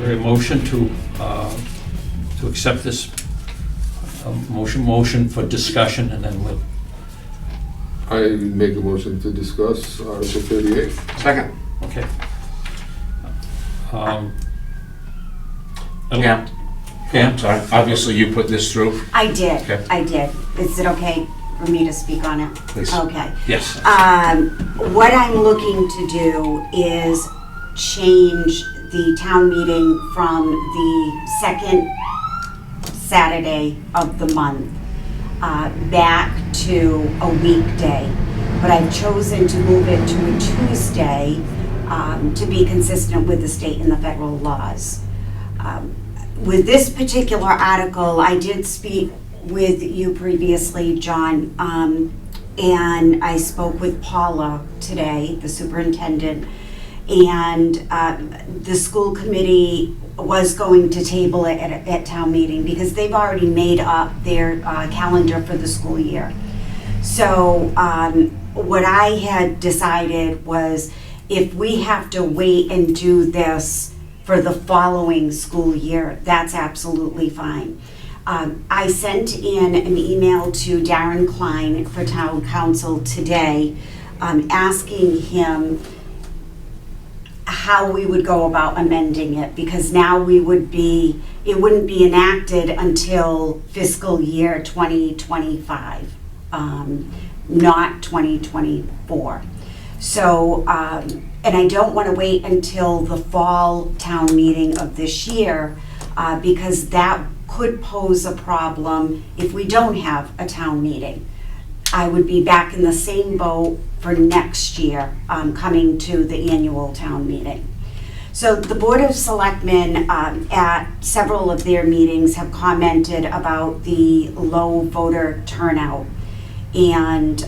there a motion to accept this motion for discussion, and then we'll... I make a motion to discuss Article 38. Second. Okay. Yeah. Yeah, sorry. Obviously, you put this through. I did. Okay. I did. Is it okay for me to speak on it? Please. Okay. Yes. What I'm looking to do is change the town meeting from the second Saturday of the month back to a weekday. But I've chosen to move it to a Tuesday to be consistent with the state and the federal laws. With this particular article, I did speak with you previously, John, and I spoke with Paula today, the superintendent, and the school committee was going to table it at town meeting because they've already made up their calendar for the school year. So what I had decided was if we have to wait and do this for the following school year, that's absolutely fine. I sent in an email to Darren Klein for town council today, asking him how we would go about amending it, because now it wouldn't be enacted until fiscal year 2025, not 2024. So, and I don't want to wait until the fall town meeting of this year, because that could pose a problem if we don't have a town meeting. I would be back in the same boat for next year, coming to the annual town meeting. So the Board of Selectmen at several of their meetings have commented about the low voter turnout. And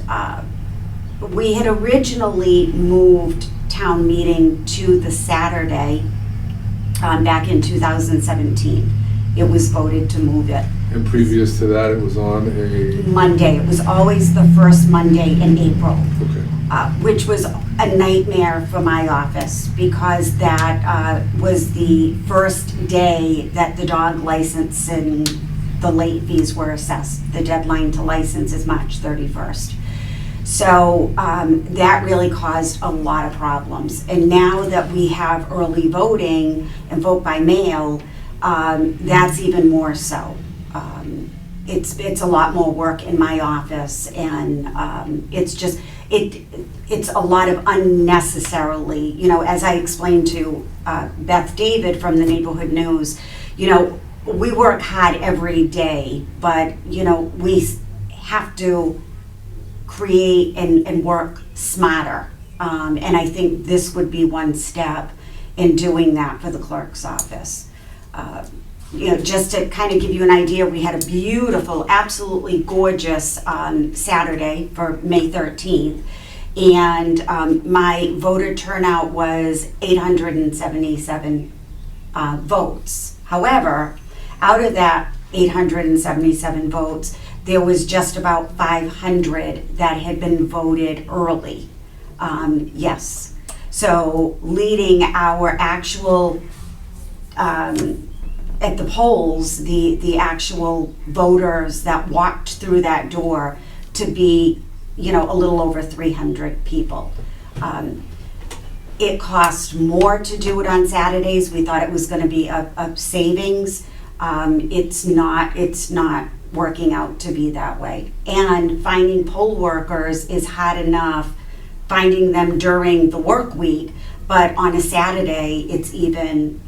we had originally moved town meeting to the Saturday back in 2017. It was voted to move it. And previous to that, it was on a... Monday. It was always the first Monday in April. Okay. Which was a nightmare for my office because that was the first day that the dog license and the late fees were assessed. The deadline to license is March 31st. So that really caused a lot of problems. And now that we have early voting and vote by mail, that's even more so. It's a lot more work in my office, and it's a lot of unnecessarily, as I explained to Beth David from the Neighborhood News, we work hard every day, but we have to create and work smarter. And I think this would be one step in doing that for the clerk's office. Just to kind of give you an idea, we had a beautiful, absolutely gorgeous Saturday for May 13th. And my voter turnout was 877 votes. However, out of that 877 votes, there was just about 500 that had been voted early. Yes. So leading our actual at the polls, the actual voters that walked through that door to be, a little over 300 people. It cost more to do it on Saturdays. We thought it was going to be a savings. It's not working out to be that way. And finding poll workers is hard enough, finding them during the work week, but on a Saturday, it's even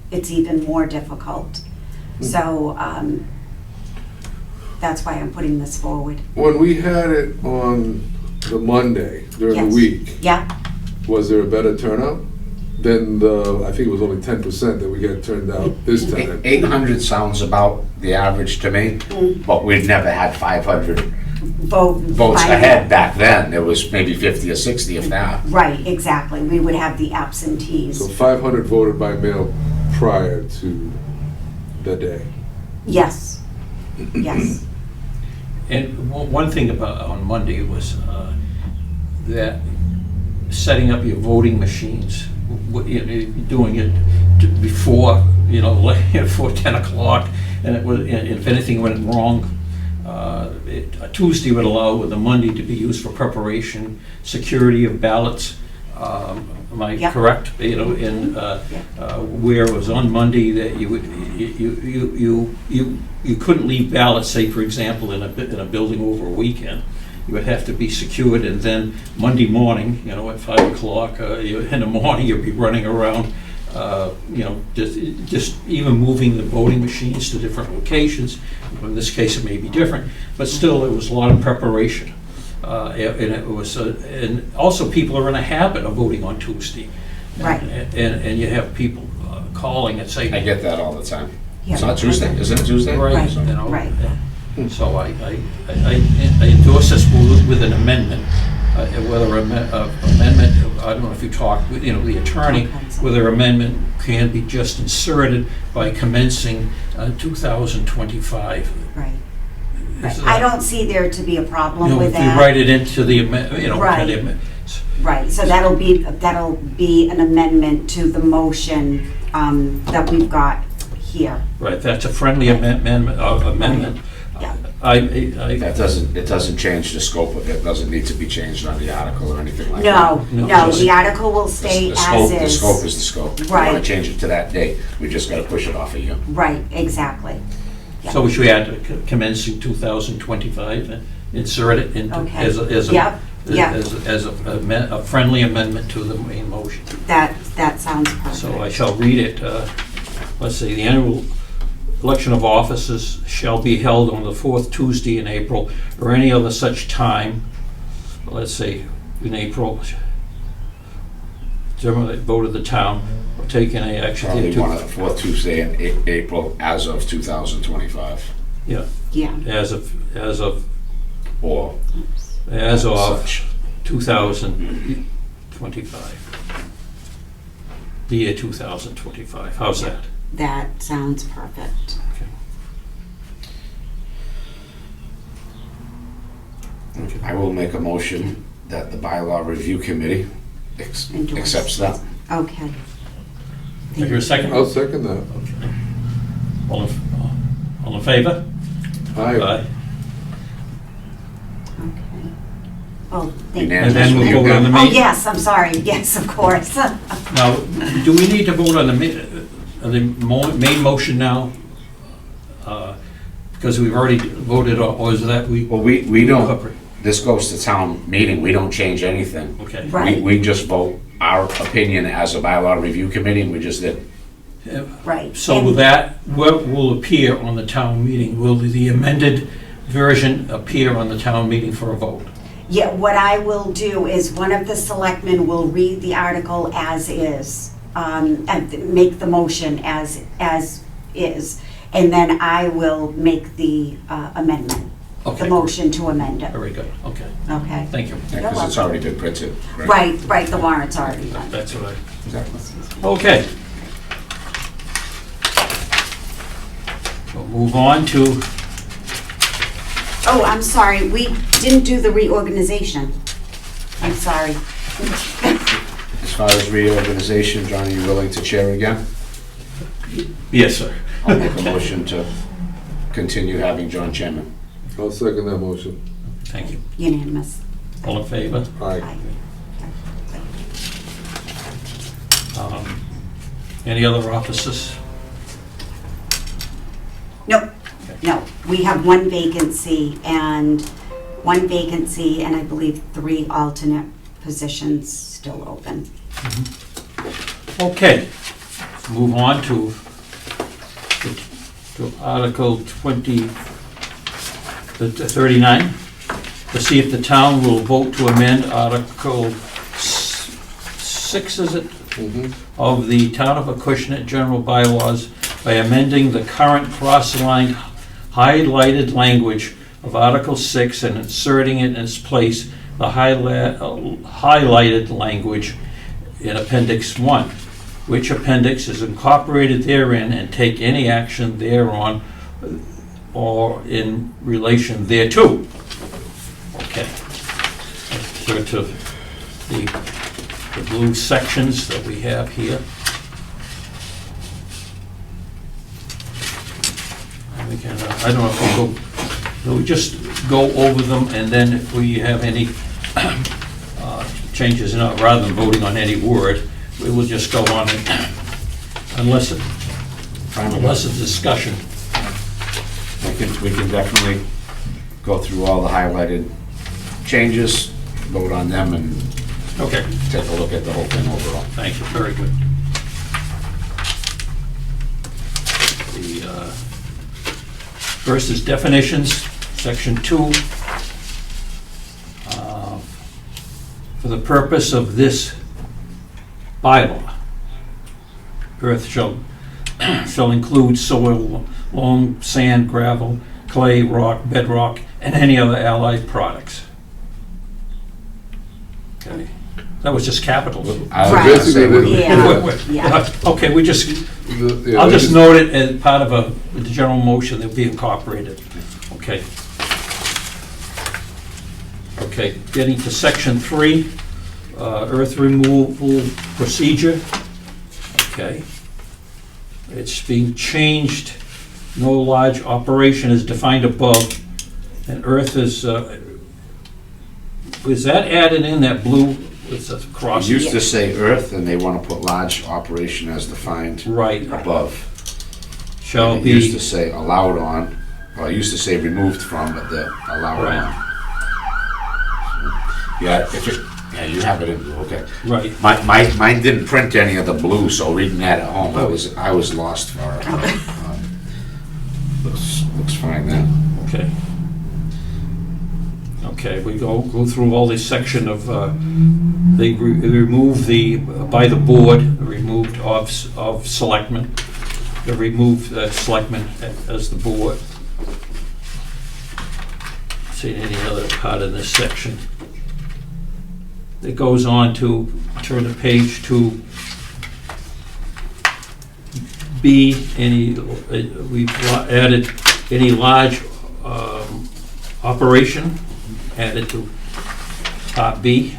more difficult. So that's why I'm putting this forward. When we had it on the Monday during Yes. the week, Yeah. was there a better turnout than I think it was only 10% that we got turned out this time? 800 sounds about the average to me, but we'd never had 500 votes by ahead mail. back then. It was maybe 50 or 60 if that. Right, exactly. We would have the absentees. So 500 voted by mail prior to the day. Yes. Yes. And one thing about on Monday was that setting up your voting machines doing it before, before 10 o'clock, and if anything went wrong, a Tuesday would allow the Monday to be used for preparation, security of ballots. Am I Yep. correct? Where it was on Monday that you couldn't leave ballots, say for example, in a building over a weekend. You would have to be secured, and then Monday morning, at 5 o'clock in the morning, you'd be running around, just even moving the voting machines to different locations. In this case, it may be different, but still, it was a lot of preparation. And also people are in a habit of voting on Tuesday. Right. And you have people calling and saying. I get that all the time. It's Yeah. not Tuesday, isn't it Tuesday? Right, So- Right. So I endorse this with an amendment, whether amendment, I don't know if you talked with, the attorney, whether amendment can be just inserted by commencing 2025. Right. Is that- I don't see there to be a problem with If you that. write it into the, Right. Right, so that'll be an amendment to the motion that we've got here. Right, that's a friendly amendment. Yeah. It doesn't change the scope of it, it doesn't need to be changed on the article or anything like No, that. no, the article will stay The as scope- The is. scope is the scope. If you Right. want to change it to that date, we just got to push it off of you. Right, exactly. So we should add commencing 2025 and insert it into, Okay. as a, Yep, yep. as a friendly amendment to the main motion. That sounds perfect. So I shall read it. Let's see, the annual election of officers shall be held on the fourth Tuesday in April or any other such time, let's say, in April, generally vote of the town, or take any action. Probably one of the fourth Tuesday in April as of 2025. Yeah, Yeah, as of Or such. 2025. The year 2025. How's that? that sounds perfect. I will make a motion that the bylaw review committee Endorse. accepts that. Okay. I hear a second? I'll second that. Okay. All in favor? Aye. Okay. Oh, thank you. And then we'll vote on the Oh, main. yes, I'm sorry. Yes, of course. Now, do we need to vote on the main motion now? Because we've already voted, or is that we? Well, we don't, this goes to town meeting, we don't change anything. Okay. Right. We just vote our opinion as a bylaw review committee, and we just did. Right. So And- will that, what will appear on the town meeting? Will the amended version appear on the town meeting for a vote? Yeah, what I will do is one of the selectmen will read the article as is, and make the motion as is, and then I will make the amendment, the Okay. motion to amend it, Very good, okay, okay? thank you. Because it's already been printed. Right, the warrant's already done. That's what Exactly. Okay. We'll move on to, Oh, I'm sorry, we didn't do the reorganization. I'm sorry. As far as reorganization, John, are you willing to chair again? yes, sir. I'll make a motion to continue having John chairman. I'll second that motion. Thank you. Unanimous. All in favor? Aye. Aye. Any other offices? Nope, no, we have one vacancy and I believe 3 alternate positions still open. Okay, move on to Article 39, to see if the town will vote to amend Article 6, is it? Mhm. Of the Town of Acushnet General Bylaws by amending the current cross-lined highlighted language of Article 6 and inserting in its place the highlighted language in Appendix 1, which appendix is incorporated therein, and take any action thereon or in relation thereto. Okay. Let's turn to the the blue sections that we have here. And we can, I don't know if we'll just go over them, and then if we have any changes, rather than voting on any word, we will just go on and, unless it's discussion. We can definitely go through all the highlighted changes, vote on them, and Okay, take a look at the whole thing overall. thank you, very good. The first is definitions, section 2. For the purpose of this bylaw, earth shall include soil, loam, sand, gravel, clay, rock, bedrock, and any other allied products. Okay, that was just capitals. I was Right. gonna say, Basically, Yeah. Okay, we just, Yeah, I'll they just note it as part of the general motion that will be incorporated. Okay. Okay, getting to section 3, earth removal procedure. Okay. It's being changed, no large operation is defined above, and earth is that added in that blue, it's a it cross? used to say earth, and they want to put large operation as defined Right, above. shall And it used be, to say allowed on, or it used to say removed from, but the allowed Right. on. Yeah, yeah, you have it in blue, okay. right, Mine didn't print any of the blue, so reading that at home, I was lost for it. Looks fine then. okay. Okay, we go through all this section of, they remove by the board, removed of selectmen. They remove selectmen as the board. See any other part in this section? It goes on to, turn the page to B, we've added any large operation, added to part B.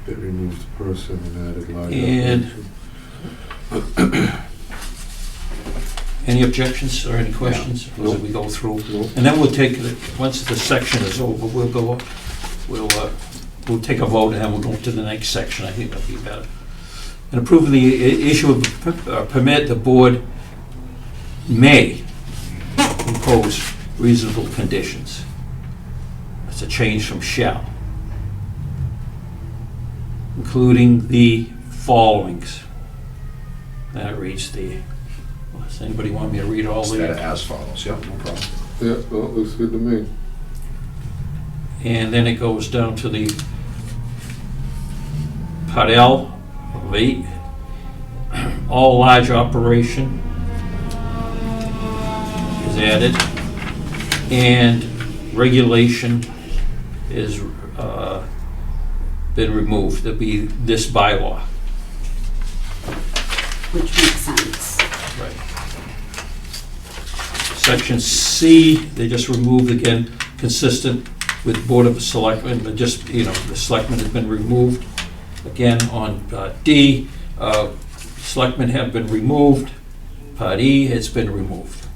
They removed person and added large. And any objections or any questions as we go through? Nope. And then we'll take, once the section is over, we'll take a vote, and then we'll go to the next section. I think that'll be better. And approving the issue of permit, the board may impose reasonable conditions. That's a change from shall, including the followings. That reads does anybody want me to read all Instead of the? as follows, yeah, no problem. Yeah, no, it looks good to me. And then it goes down to the part L of 8. All large operation is added, and regulation is been removed. There'll be this bylaw. Which makes sense. Right. Section C, they just removed again, consistent with Board of Selectmen, but just, the selectmen have been removed. Again, on D, selectmen have been removed. Part E has been removed.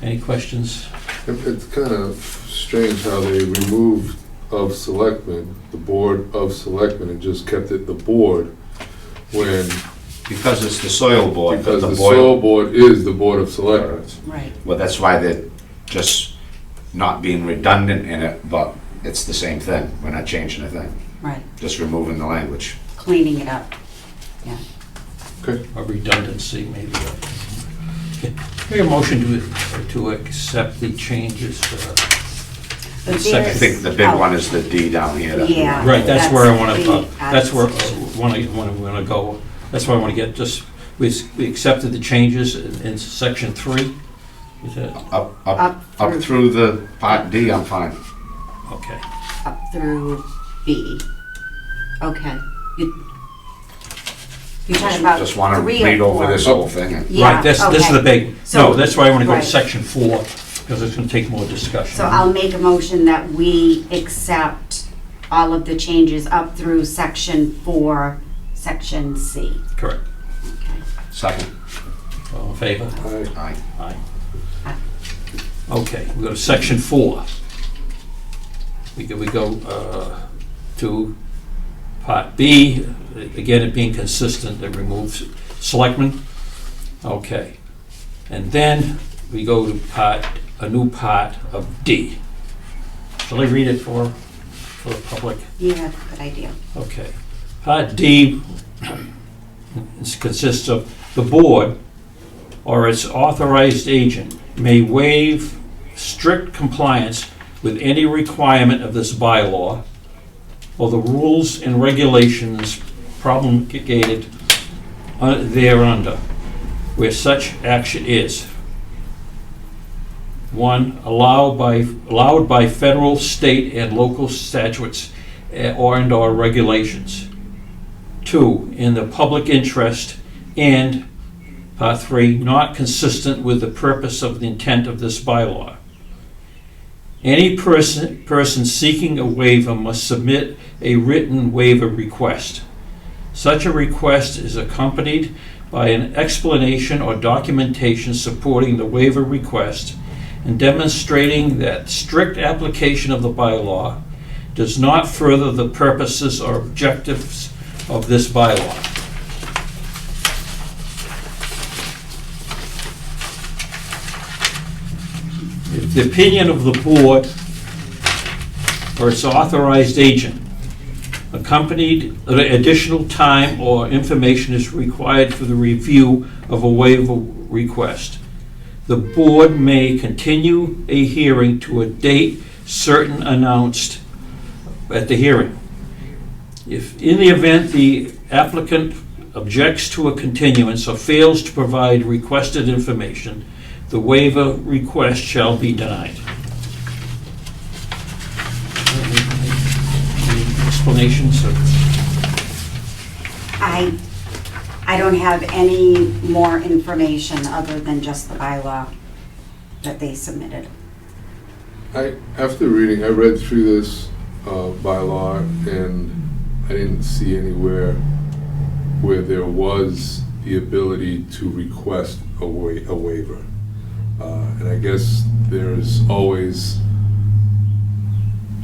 Any questions? It's kind of strange how they removed of selectmen, the board of selectmen, and just kept it the board, when, Because it's the soil board, but because the the board. soil board is the board of selectmen. Right. Well, that's why they're just not being redundant in it, but it's the same thing. We're not changing a thing, Right. just removing the language. Cleaning it up. Yeah. Okay, A redundancy, maybe. Okay. Make a motion to accept the changes. But I there's- think the big oh, one is the D down here. Yeah. Right, that's where I want That's to, the that's where added I want to go. That's where I want to get, just, we accepted the changes in section 3. Is that, Up through the part D, I'm fine. okay. Up through B. Okay. You're talking about Just want to 3 or read over 4? this whole thing. and- Yeah, Right, this is okay. the big, So- no, that's why I want to go to right. section 4, because it's going to take more discussion. So I'll make a motion that we accept all of the changes up through section 4, section C. Correct. Okay. Second. All in favor? Aye. Aye. Aye. Okay, we go to section 4. We go to part B, again, it being consistent, it removes selectmen. Okay. And then we go to a new part of D. Shall I read it for the public? Yeah, good idea. Okay. Part D consists of the board or its authorized agent may waive strict compliance with any requirement of this bylaw or the rules and regulations promulgated thereunder, where such action is: 1, allowed by federal, state, and local statutes or regulations. 2, in the public interest, and part 3, not consistent with the purpose of the intent of this bylaw. Any person seeking a waiver must submit a written waiver request. Such a request is accompanied by an explanation or documentation supporting the waiver request and demonstrating that strict application of the bylaw does not further the purposes or objectives of this bylaw. If the opinion of the board or its authorized agent accompanied additional time or information is required for the review of a waiver request, the board may continue a hearing to a date certain announced at the hearing. If in the event the applicant objects to a continuance or fails to provide requested information, the waiver request shall be denied. Any explanations? I don't have any more information other than just the bylaw that they submitted. After reading, I read through this bylaw, and I didn't see anywhere where there was the ability to request a waiver. And I guess there's always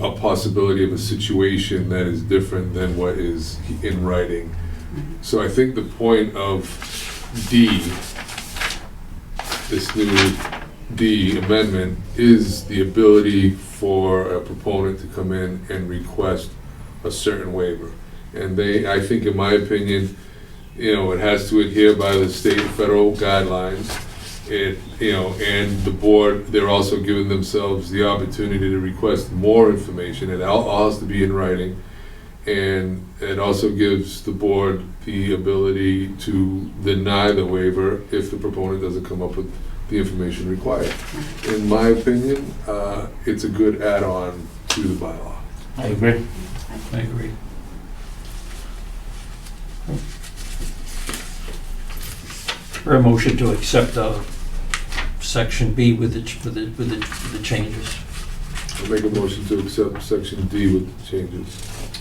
a possibility of a situation that is different than what is in writing. So I think the point of D, this new D amendment, is the ability for a proponent to come in and request a certain waiver. And I think in my opinion, it has to adhere by the state and federal guidelines. And the board, they're also giving themselves the opportunity to request more information. It all has to be in writing. And it also gives the board the ability to deny the waiver if the proponent doesn't come up with the information required. In my opinion, it's a good add-on to the bylaw. I agree. I agree. For a motion to accept section B with the changes. I'll make a motion to accept section D with the changes.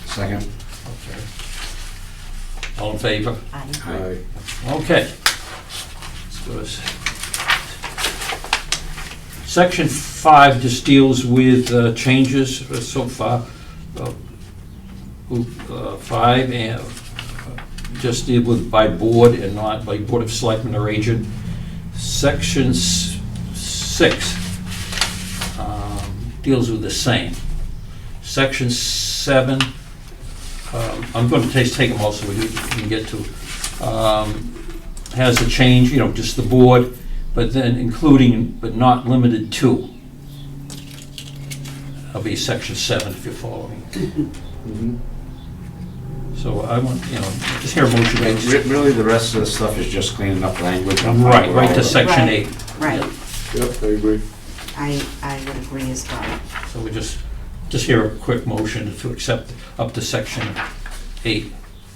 Second. Okay. All in favor? Aye. Okay. Let's go to section 5 just deals with changes so far. 5 and just deal with by board and not by Board of Selectmen or agent. Section 6 deals with the same. Section 7, I'm going to take them all so we can get to, has a change, just the board, but then including, but not limited to. That'll be section 7 if you're following. Mhm. So I want, just hear a motion. Really, the rest of the stuff is just cleaning up language. Right to section 8. Right. Yep, I agree. I would agree as well. So we just hear a quick motion to accept up to section 8.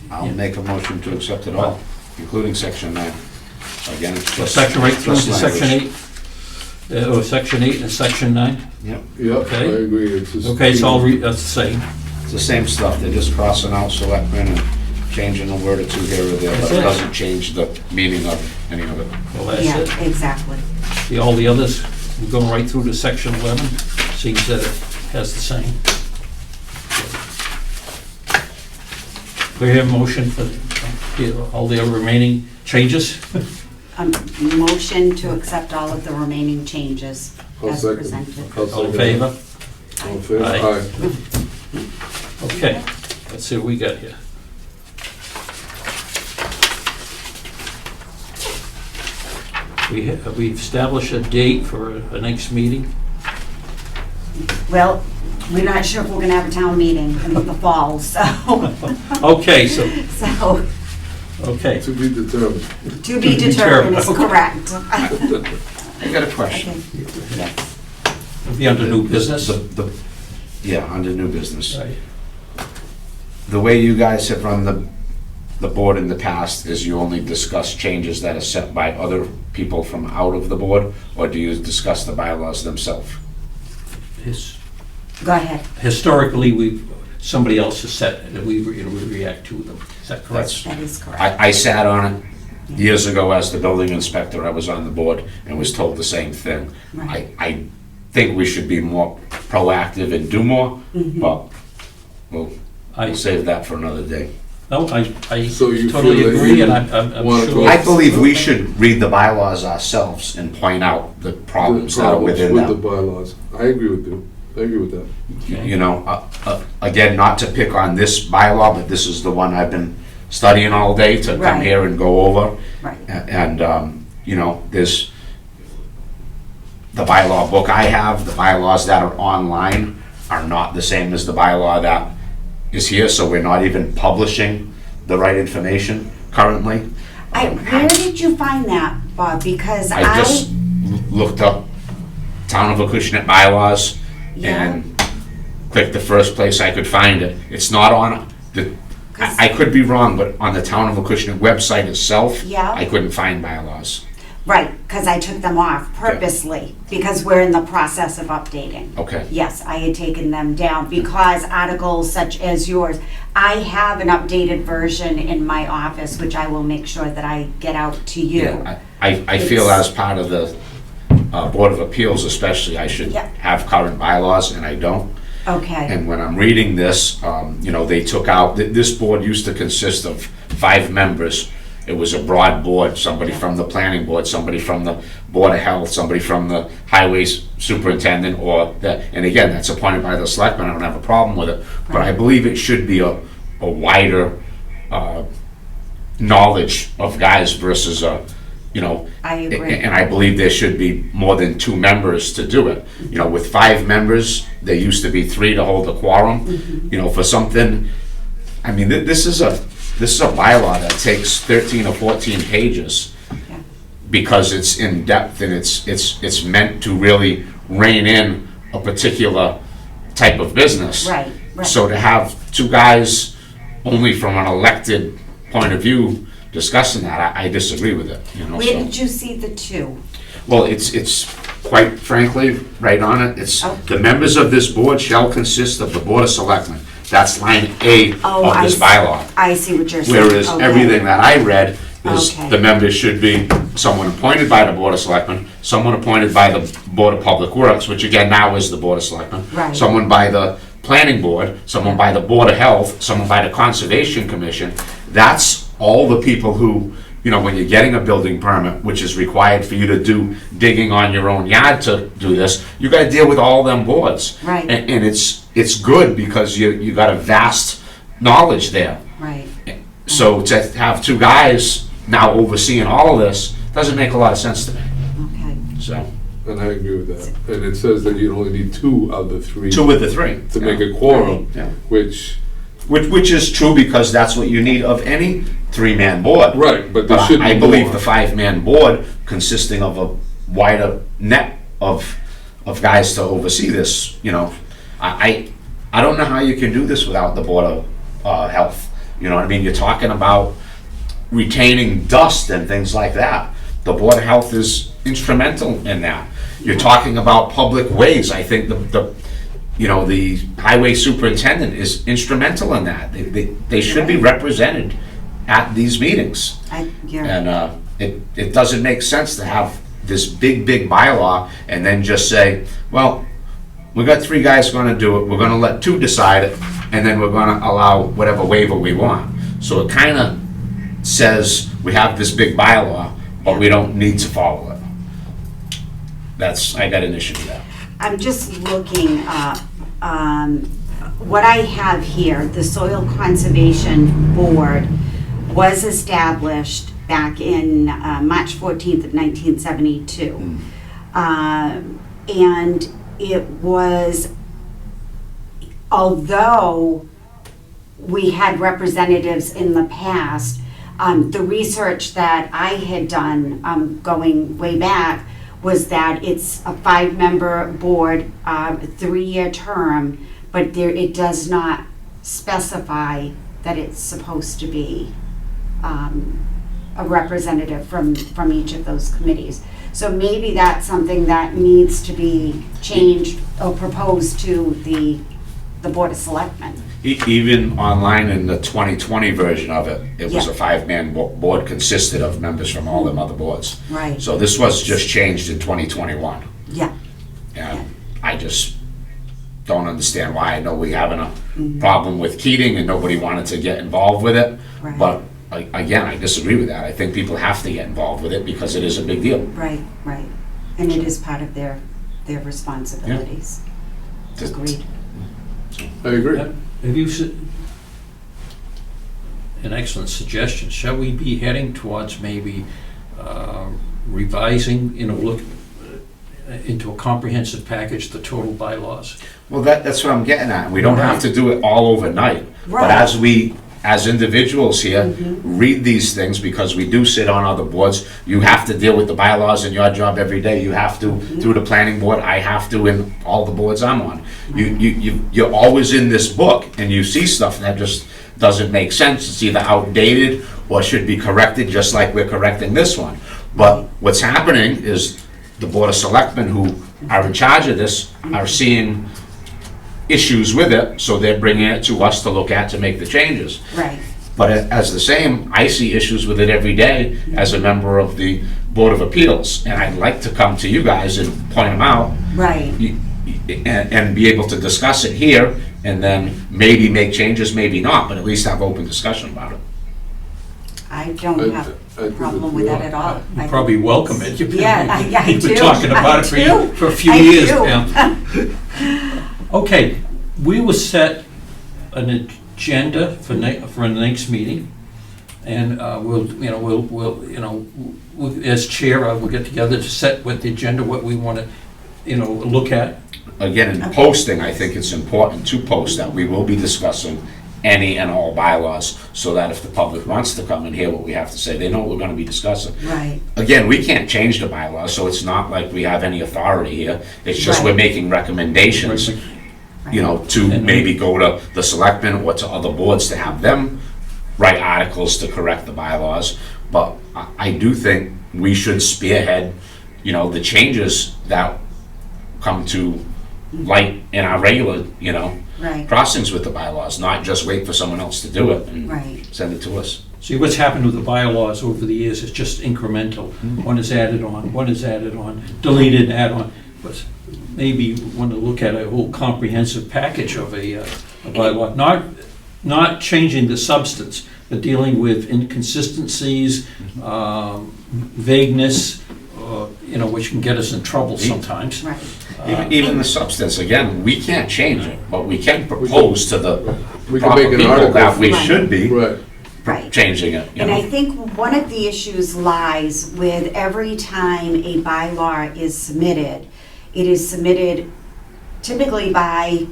I'll make a motion to accept it all, including section 9. Again, it's So just. section right through to just section language. 8? Or section 8 and section 9? Yep. Yep, I Okay. agree. It's just Okay, it's all, that's the same. It's the same stuff, they're just crossing out selectmen and changing a word or two here or there, but it doesn't change the meaning of any of it. Well, that's Yeah, it. exactly. All the others, we're going right through to section 11, seems that it has the same. We have a motion for all the remaining changes? Motion to accept all of the remaining changes I'll as second. presented. I'll All in second. favor? All in favor? Aye. Aye. Okay, let's see what we got here. We've established a date for a next meeting. Well, we're not sure if we're gonna have a town meeting in the fall, so, Okay, so, so, okay. To be determined. to be determined is Okay. correct. I got a question. Okay. Be under new business. Yeah, under new business. Right. The way you guys have run the board in the past is you only discuss changes that are set by other people from out of the board, or do you discuss the bylaws themselves? Go ahead. Historically, somebody else has set it, and we react to them. Is that correct? That is correct. I sat on it years ago as the building inspector, I was on the board and was told the same thing. Right. I think we should be more proactive and do more, Mhm. but we'll I, save that for another day. no, I So you totally feel that agree, you and I'm wanna sure. go- I believe we should read the bylaws ourselves and point out the problems that are within With the them. bylaws. I agree with you. I agree with that. Okay. You know, again, not to pick on this bylaw, but this is the one I've been studying all day to come Right. here and go over. Right. And, you know, there's the bylaw book I have, the bylaws that are online are not the same as the bylaw that is here, so we're not even publishing the right information currently. Where did you find that, Bob? Because I just looked up Town of Acushnet bylaws and clicked the first place I could find it. It's not on the, I could be wrong, but on the Town of Acushnet website itself, Yeah. I couldn't find bylaws. Right, because I took them off purposely, because we're in the process of updating. Okay. Yes, I had taken them down because articles such as yours, I have an updated version in my office, which I will make sure that I get out to you. Yeah, I feel as part of the Board of Appeals especially, I should Yeah. have current bylaws, and I don't. Okay, And when I'm reading this, you know, they took out, this board used to consist of 5 members. It was a broad board, somebody from the planning board, somebody from the Board of Health, somebody from the highways superintendent, or that, and again, that's appointed by the selectmen, I don't have a problem with it. But I believe it should be a wider knowledge of guys versus you know. I agree. And I believe there should be more than 2 members to do it. You know, with 5 members, there used to be 3 to hold a quorum. You know, for something, I mean, this is a bylaw that takes 13 or 14 pages Yeah. because it's in depth and it's meant to really rein in a particular type of business. Right, right. So to have 2 guys only from an elected point of view discussing that, I disagree with it, you know. Where so- did you see the 2? Well, it's quite frankly, right on it, it's, Oh. the members of this board shall consist of the Board of Selectmen. That's line A Oh, of this bylaw. I see what you're saying. Whereas Okay. everything that I read is Okay. the members should be someone appointed by the Board of Selectmen, someone appointed by the Board of Public Works, which again now is the Board of Selectmen. Right. Someone by the Planning Board, someone by the Board of Health, someone by the Conservation Commission. That's all the people who, you know, when you're getting a building permit, which is required for you to do digging on your own yard to do this, you gotta deal with all them boards. Right. And it's good because you got a vast knowledge there. Right, So to have 2 guys now overseeing all of this doesn't make a lot of sense to me, okay. so. And I agree with that. And it says that you only need 2 of the 3 2 of the 3. to make a quorum, Yeah. which, Which is true because that's what you need of any 3-man board. right, but there But should be I believe more. the 5-man board consisting of a wider net of guys to oversee this, you know. I don't know how you can do this without the Board of Health. You know what I mean? You're talking about retaining dust and things like that. The Board of Health is instrumental in that. You're talking about public ways. I think you know, the highway superintendent is instrumental in that. They should be represented at these meetings. And it doesn't make sense to have this big bylaw and then just say, well, we got 3 guys gonna do it, we're gonna let 2 decide it, and then we're gonna allow whatever waiver we want. So it kinda says, we have this big bylaw, but we don't need to follow it. I got an issue with that. I'm just looking up, what I have here, the Soil Conservation Board was established back in March 14th of 1972. And it was, although we had representatives in the past, the research that I had done going way back was that it's a 5-member board, 3-year term, but it does not specify that it's supposed to be a representative from each of those committees. So maybe that's something that needs to be changed or proposed to the Board of Selectmen. Even online in the 2020 version of it, it was Yeah. a 5-man board consisted of members from all them other boards. Right. So this was just changed in 2021. Yeah. And I just don't understand why. I know we having a problem with Keating and nobody wanted to get involved with it. Right. But again, I disagree with that. I think people have to get involved with it because it is a big deal. Right. And it is part of their responsibilities. Agreed. I agree. Have you, an excellent suggestion, shall we be heading towards maybe revising, look into a comprehensive package, the total bylaws? Well, that's what I'm getting at. We don't have to do it all overnight. Right. But as individuals here, read these things because we do sit on other boards. You have to deal with the bylaws in your job every day. You have to through the planning board. I have to in all the boards I'm on. You're always in this book and you see stuff that just doesn't make sense. It's either outdated or should be corrected, just like we're correcting this one. But what's happening is the Board of Selectmen who are in charge of this are seeing issues with it, so they're bringing it to us to look at to make the changes. Right. But as the same, I see issues with it every day as a member of the Board of Appeals, and I'd like to come to you guys and point them out. Right. And be able to discuss it here, and then maybe make changes, maybe not, but at least have open discussion about it. I don't have a problem with that at all. You probably welcome it. You've been- I You've been do. talking about it for a few years now. Okay, we will set an agenda for the next meeting, and we'll as chair, we'll get together to set what the agenda, what we want to, look at. Again, in posting, I think it's important to post that we will be discussing any and all bylaws, so that if the public wants to come and hear what we have to say, they know what we're gonna be discussing. Right. Again, we can't change the bylaws, so it's not like we have any authority here. It's just Right. we're making recommendations, to And- maybe go to the selectmen or to other boards to have them write articles to correct the bylaws. But I do think we should spearhead, the changes that come to light in our regular, Right. crossings with the bylaws, not just wait for someone else to do it and Right. send it to us. See, what's happened with the bylaws over the years is just incremental. One is added on, deleted, add on. But maybe want to look at a whole comprehensive package of a bylaw, not changing the substance, but dealing with inconsistencies, vagueness, which can get us in trouble sometimes. Right. Even the substance, again, we can't change it, but we can propose to the We can proper make an people article. that we Right. should be Right. changing it, And I think one of the issues lies with every time a bylaw is submitted, it is submitted typically by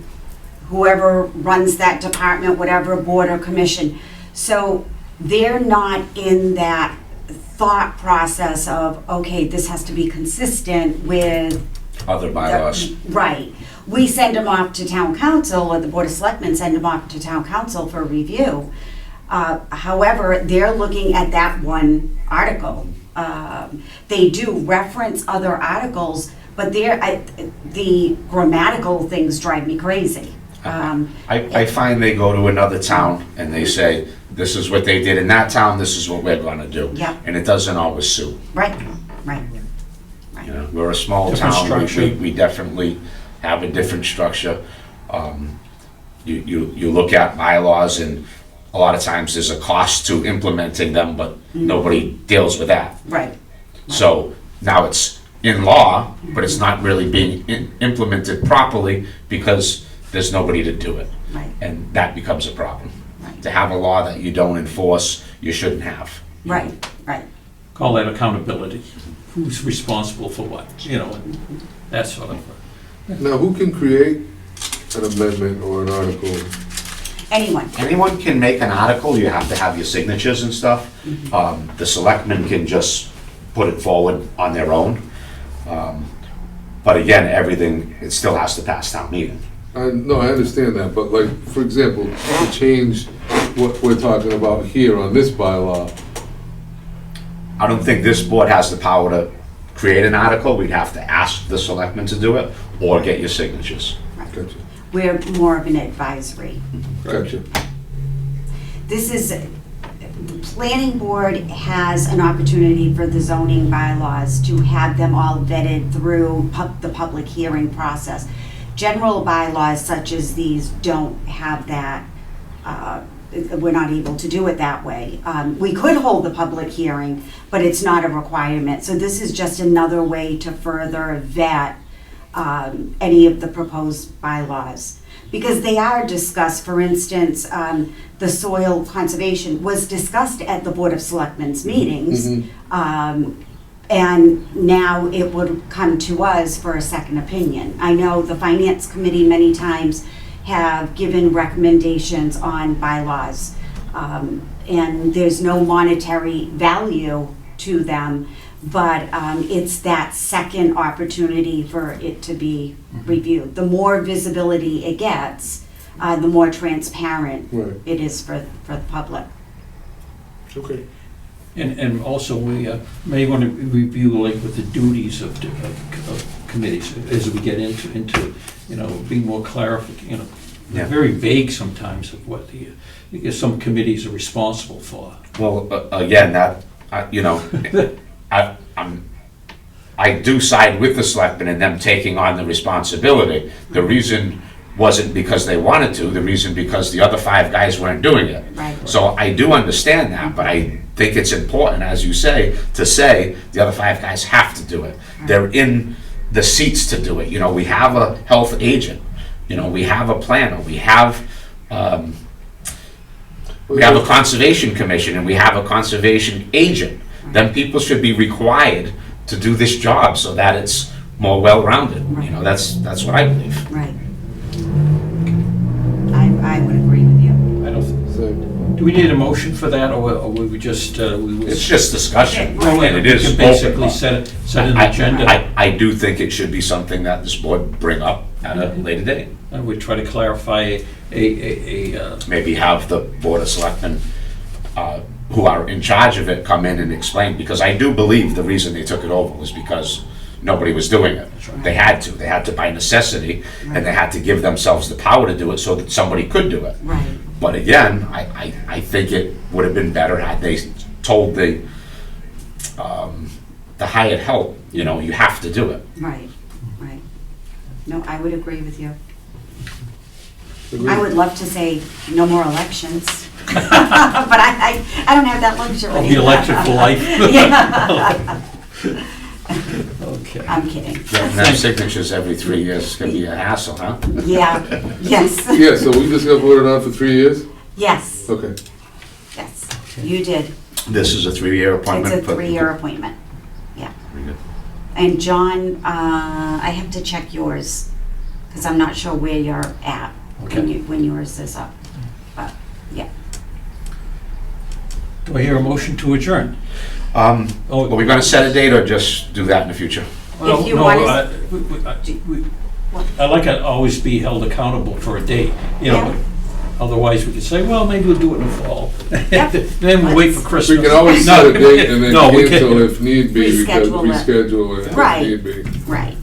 whoever runs that department, whatever board or commission. So they're not in that thought process of, okay, this has to be consistent with Other bylaws. Right. We send them off to town council, or the Board of Selectmen send them off to town council for review. However, they're looking at that one article. They do reference other articles, but the grammatical things drive me crazy. I find they go to another town and they say, this is what they did in that town, this is what we're gonna do. Yeah. And it doesn't always suit. Right, right. You know, we're a small Different town, structure. we definitely have a different structure. You look at bylaws and a lot of times there's a cost to implementing them, but nobody deals with that. Right, So now it's in law, but it's not really being implemented properly because there's nobody to do it. right, And that becomes a problem. Right. To have a law that you don't enforce, you shouldn't have. right, right. Call that accountability. Who's responsible for what, you know, and that sort of. Now, who can create an amendment or an article? Anyone, Anyone can make an article, you have to have your signatures and stuff. The selectmen can just put it forward on their own. But again, everything, it still has to pass town meeting. No, I understand that, but like, for example, to change what we're talking about here on this bylaw, I don't think this board has the power to create an article, we'd have to ask the selectmen to do it, or get your signatures. gotcha, we're more of an advisory. gotcha. This is, the planning board has an opportunity for the zoning bylaws to have them all vetted through the public hearing process. General bylaws such as these don't have that, we're not able to do it that way. We could hold the public hearing, but it's not a requirement. So this is just another way to further vet any of the proposed bylaws. Because they are discussed, for instance, the soil conservation was discussed at the Board of Selectmen's meetings. And now it would come to us for a second opinion. I know the Finance Committee many times have given recommendations on bylaws. And there's no monetary value to them, but it's that second opportunity for it to be reviewed. The more visibility it gets, the more transparent Right. it is for the public. Okay. And also, we may want to review, like, with the duties of committees, as we get into, you know, be more clarified, you know, Yeah. very vague sometimes of what some committees are responsible for. Well, again, you know, I do side with the selectmen in them taking on the responsibility. The reason wasn't because they wanted to, the reason because the other 5 guys weren't doing it. Right. So I do understand that, but I think it's important, as you say, to say the other 5 guys have to do it. They're in the seats to do it. You know, we have a health agent, you know, we have a planner, we have a conservation commission, and we have a conservation agent. Then people should be required to do this job so that it's more well-rounded. You know, that's what I believe. Right. I would agree with you. I don't, So, do we need a motion for that, or would we just, we would? It's just discussion, Well, and it we is can open. basically set an agenda. I do think it should be something that this board bring up at a later date. And we try to clarify Maybe have the Board of Selectmen, who are in charge of it, come in and explain, because I do believe the reason they took it over was because nobody was doing it. That's right. They had to by necessity, and they had to give themselves the power to do it so that somebody could do it. Right. But again, I think it would have been better had they told the hired help, you know, you have to do it. Right, right. No, I would agree with you. agreed. I would love to say no more elections, but I don't have that luxury. I'll be elected for life. Yeah. Okay. I'm kidding. And have signatures every 3 years, it's gonna be a hassle, huh? Yeah, yes, Yeah, so we just got voted on for 3 years? yes, Okay. yes, you did. This is a 3-year appointment? It's a 3-year appointment, yeah. Very good. And John, I have to check yours, because I'm not sure where you're at Okay. when yours is up. But, yeah. Do I hear a motion to adjourn? Are Oh, we gonna set a date or just do that in the future? well, If you no, want I like to always be held accountable for a date, you know. Yeah. Otherwise, we could say, well, maybe we'll do it in the fall. Yep. Then we wait for We Christmas. can always No, set a date and then no, we cancel can't. if need be, because Reschedule it. reschedule it if Right. need be. Right,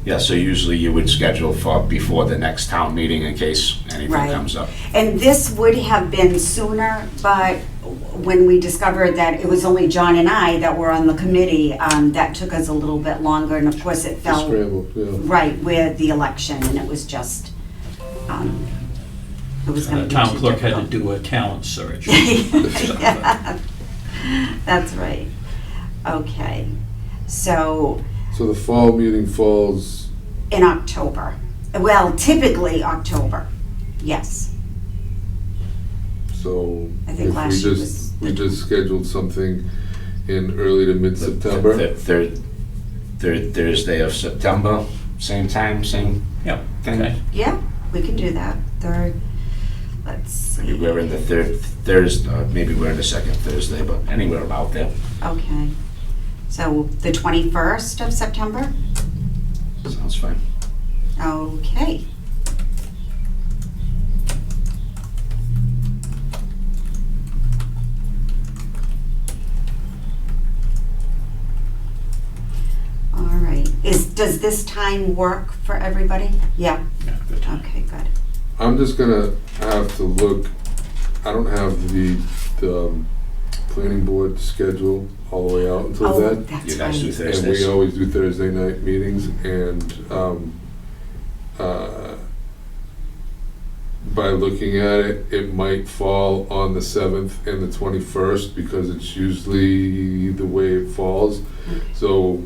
Yeah, so usually you would schedule for before the next town meeting in case anything Right. comes up. And this would have been sooner, but when we discovered that it was only John and I that were on the committee, that took us a little bit longer, and of course it fell Scramble, yeah. right with the election, and it was just, it was gonna The be town too clerk had to difficult. do a talent search. Yeah. That's right. Okay, so So the fall meeting falls, in October, well, typically October, yes. so I think if last year was we just scheduled something in early to mid-September. Third Thursday of September, same time, same Yeah, thing. okay. Yeah, we can do that. Third, let's Maybe see. we're in the third Thursday, maybe we're in the second Thursday, but anywhere about there. Okay. So the 21st of September? Sounds fine. Okay. All right. Does this time work for everybody? Yeah, Yeah, good. okay, good. I'm just gonna have to look, I don't have the planning board schedule all the way out until Oh, then. that's You guys do right. And we Thursdays? always do Thursday night meetings, and by looking at it, it might fall on the 7th and the 21st, because it's usually the way it falls. So,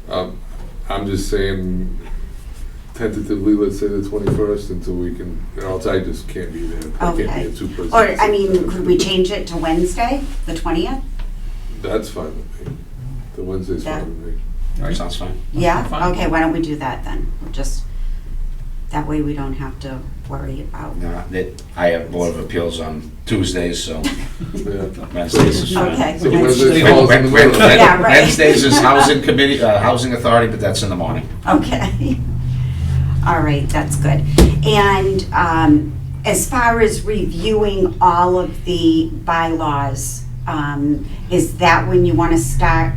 I'm just saying tentatively, let's say the 21st, until we can, or else I just can't be there. I can't be Okay. a two-person. Or, I mean, could we change it to Wednesday, the 20th? That's fine with me. The Wednesday's That- fine with me. All right. Sounds fine. Yeah? Fine. Okay, why don't we do that then? We'll just, that way we don't have to worry about. I have Board of Appeals on Tuesdays, so Yeah. Wednesdays is fine. Okay. So Wednesday Wednesday falls in the middle. Yeah, right. Wednesdays is Housing Committee, Housing Authority, but that's in the morning. Okay. All right, that's good. And as far as reviewing all of the bylaws, is that when you want to start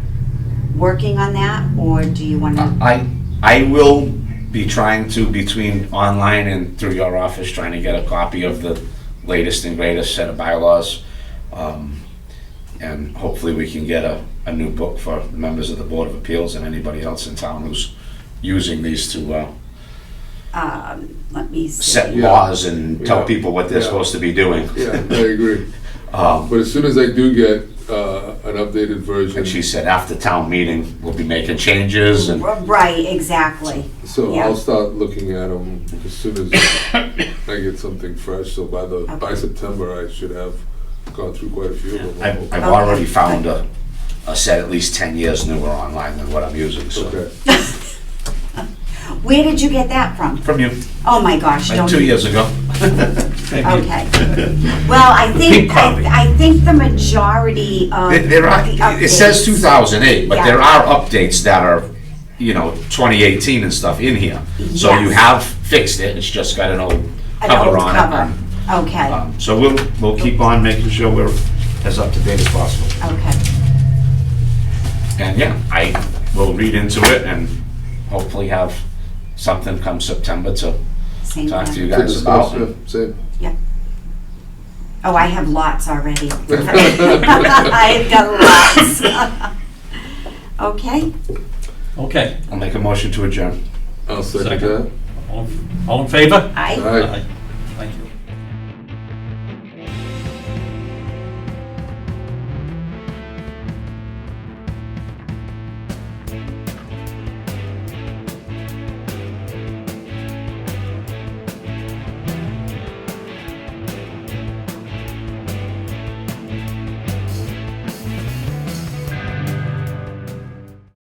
working on that, or do you want to? I will be trying to, between online and through your office, trying to get a copy of the latest and greatest set of bylaws. And hopefully we can get a new book for the members of the Board of Appeals and anybody else in town who's using these to Let me see. set Yeah. laws and tell Yeah. people what they're Yeah. supposed to be doing. Yeah, I agree. Um, But as soon as I do get an updated version, And she said after town meeting, we'll be making changes and Right, exactly. so Yeah. I'll start looking at them as soon as I get something fresh. So by Okay. September, I should have gone through quite a few of them. I've already found a set at least 10 years newer online than what I'm using, so. Okay. Where did you get that from? From you, Oh my gosh, like don't. 2 years ago. Okay. Well, I think, Pink copy. I think the majority of the There are, it says updates- 2008, but Yeah. there are updates that are, 2018 and stuff in here. So you Yes. have fixed it, it's just got an old An cover old on cover. it. Okay, So we'll keep on making sure we're as up to date as possible. okay. And yeah, I will read into it and hopefully have something come September to Same talk to here. you To guys discuss, about. yeah, same. Oh, I have lots already. I've got lots. Okay, Okay. I'll make a motion to adjourn. I'll second Second. that. All in favor? I, Aye.